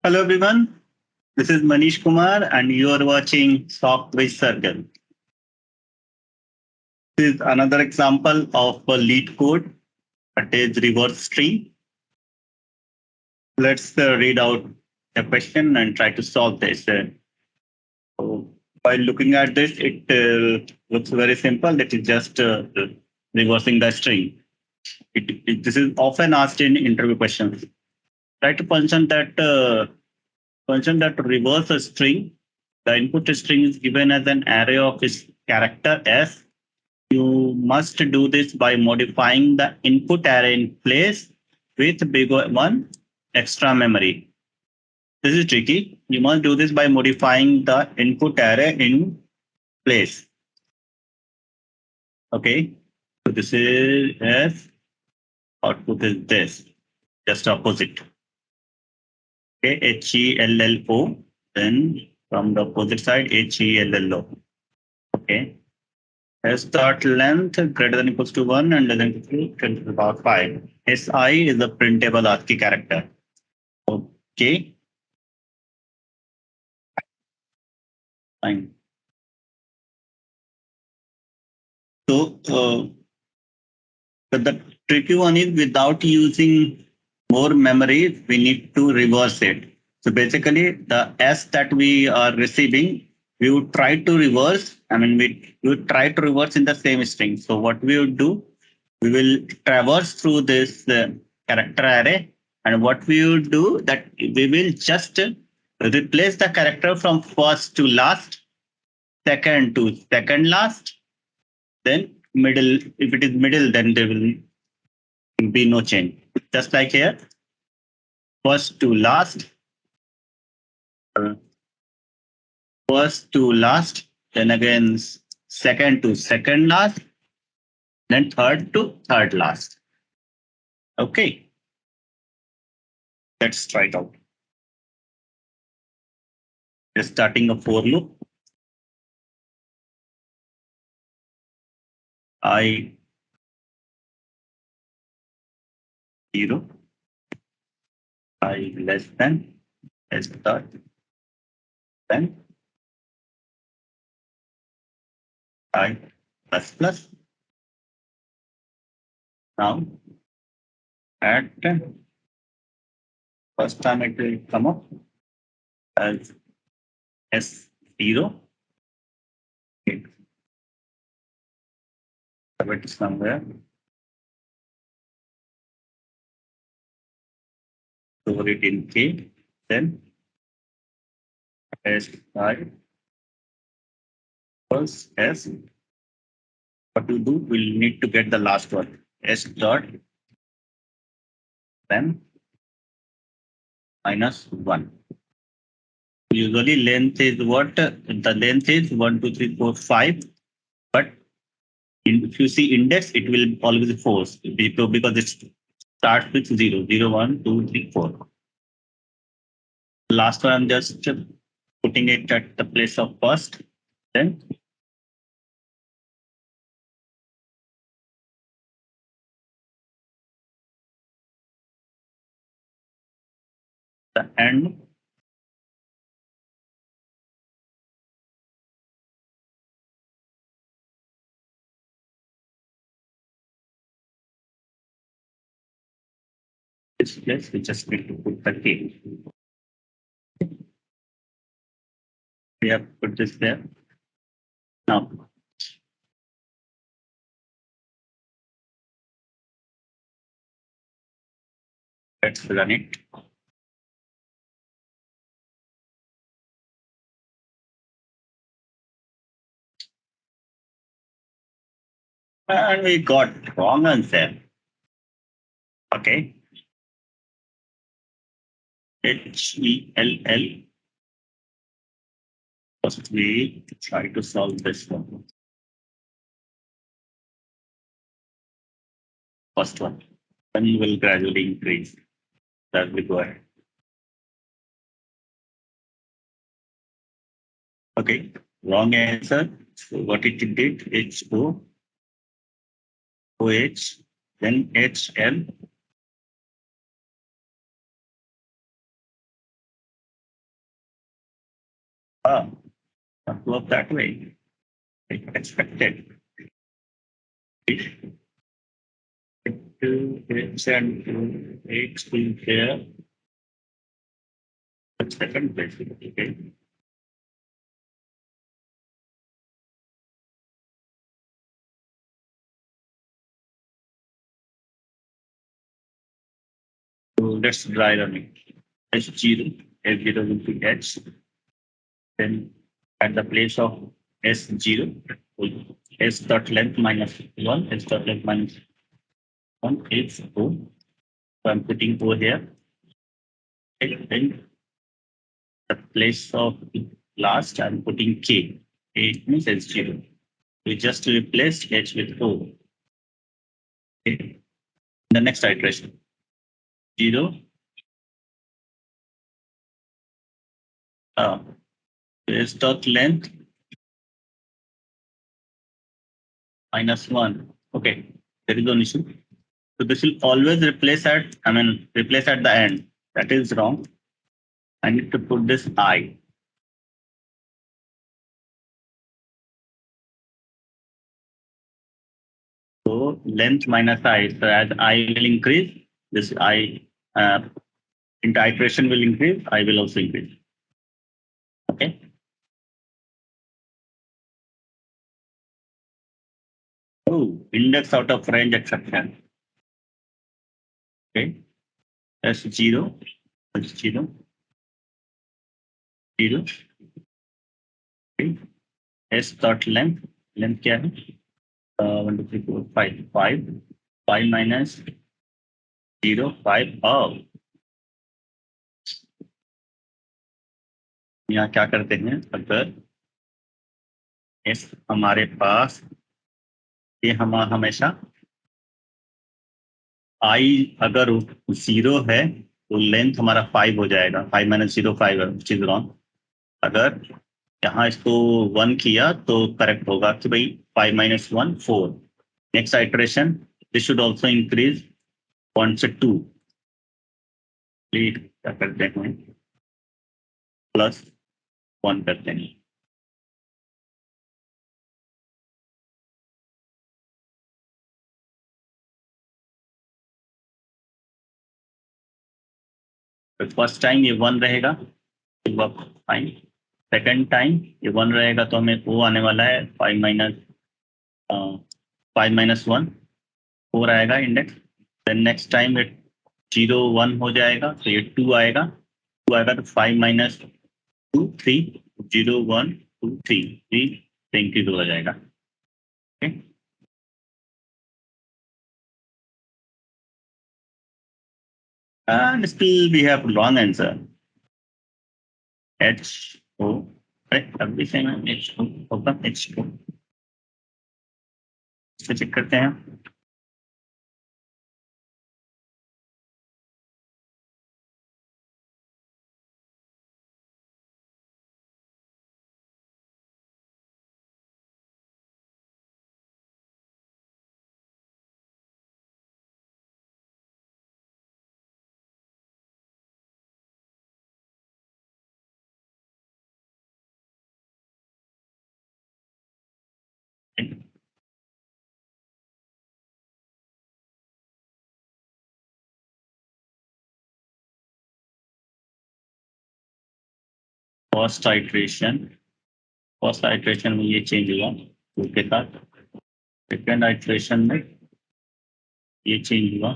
Hello everyone, this is Manish Kumar and you are watching Software Circle. This is another example of a lead code that is reverse string. Let's read out the question and try to solve this. So while looking at this, it looks very simple. It is just reversing the string. This is often asked in interview questions. Try to function that reverse a string. The input string is given as an array of its character s. You must do this by modifying the input array in place with bigger one extra memory. This is tricky. You must do this by modifying the input array in place. Okay. So this is S. Output is this. Just opposite. Okay. HELLO. Then from the opposite side, HELLO. Okay. S dot length greater than equals to 1 and less than equals to 10 to the power 5. SI is a printable ASCII character. Okay, fine. So the tricky one is without using more memory, we need to reverse it. So basically, the S that we are receiving, we would try to reverse. We would try to reverse in the same string. So what we would do, we will traverse through this character array, and what we would do that we will just replace the character from first to last, second to second last, then middle. If it is middle, then there will be no change. Just like here, first to last, uh, first to last, then again second to second last, then third to third last. Okay, let's try it out. Just starting a for loop. I 0, I less than S dot, then I plus plus. Now at first time it will come up as S0. Okay, it is somewhere. Store it in K, then S5 plus S. What to do? We'll need to get the last one. S dot, then minus 1. Usually length is what? The length is 1, 2, 3, 4, 5. But if you see index, it will always be 4 because it starts with 0, 0, 1, 2, 3, 4. Last one, I'm just putting it at the place of first. Then the end. This place, we just need to put the K. We have put this there. Now, let's run it. And we got wrong answer. Okay. HELL. First, we try to solve this one. First one. Then will gradually increase as we go ahead. Okay. Wrong answer. So what it did, HO, OH, then HL. Ah, not work that way. I expected it to send to H to there. The second place. Okay. So let's try running. H0, H0 will be H. Then at the place of S0, S dot length minus 1, S dot length minus 1 is O. So I'm putting O here. Okay. Then the place of last, I'm putting K. K means S0. We just replace H with O. Okay. The next iteration, 0, uh, S dot length minus 1. Okay, there is no issue. So this will always replace replace at the end. That is wrong. I need to put this I. So length minus I. So as I will increase, this I into iteration will increase, I will also increase. Okay. Oh, index out of range exception. Okay. That's 0. That's 0. 0. Okay. S dot length. Length क्या है? 1, 2, 3, 4, 5. 5. 5 minus 0. 5. Oh. यहाँ क्या करते हैं? अगर S हमारे पास ये हम हमेशा I अगर 0 है तो लेंथ हमारा 5 हो जाएगा. 5 minus 0 5 है, which is wrong. अगर यहाँ इसको 1 किया तो करेक्ट होगा कि भाई 5 minus 1 4. Next iteration this should also increase 1 से 2. क्या करते हैं? प्लस 1 करते हैं. तो फर्स्ट टाइम ये 1 रहेगा, फाइन. सेकेंड टाइम ये 1 रहेगा तो हमें वो आने वाला है 5 minus 1 4 आएगा इंडेक्स. देन नेक्स्ट टाइम ये 0 1 हो जाएगा तो ये 2 आएगा. 2 आएगा तो 5 minus 2 3 0 1 2 3 3 इंक्रीज हो जाएगा. Okay. And still we have wrong answer. H O. Right? अभी से ना H O होगा H O. इसको चेक करते हैं. फर्स्ट आइट्रेशन में ये चेंज हुआ 2 के साथ. सेकेंड आइट्रेशन में ये चेंज हुआ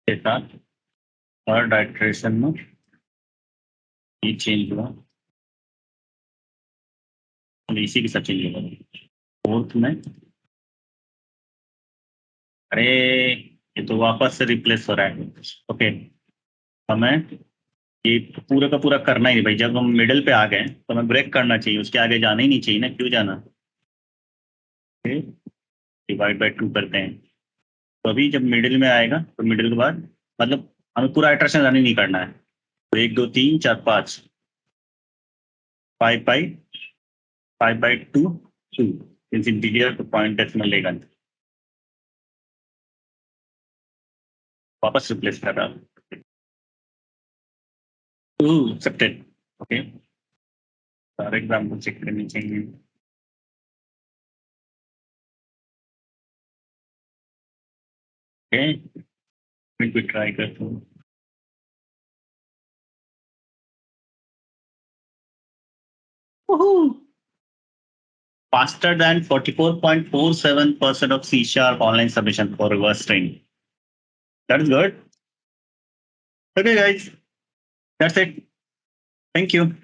के साथ. थर्ड आइट्रेशन में ये चेंज हुआ और इसी के साथ चेंज हुआ. फोर्थ में अरे ये तो वापस से रिप्लेस हो रहा है. ओके. हमें ये पूरा का पूरा करना ही नहीं भाई. जब हम मिडिल पे आ गए तो हमें ब्रेक करना चाहिए, उसके आगे जाना ही नहीं चाहिए ना. क्यों जाना? डिवाइड बाय 2 करते हैं. तो अभी जब मिडिल में आएगा तो मिडिल के बाद मतलब हमें पूरा इटरेशन रन ही नहीं करना है. तो 1 2 3 4 5 5/2 2 सिंस इंटीजर तो पॉइंट डेसिमल लेगा. वापस रिप्लेस कर रहा. Accepted. Okay. For example, check anything. Okay, we could try that. Woohoo! Faster than 44.47% of C# online submission for reverse string. That is good. Okay, guys, that's it. Thank you.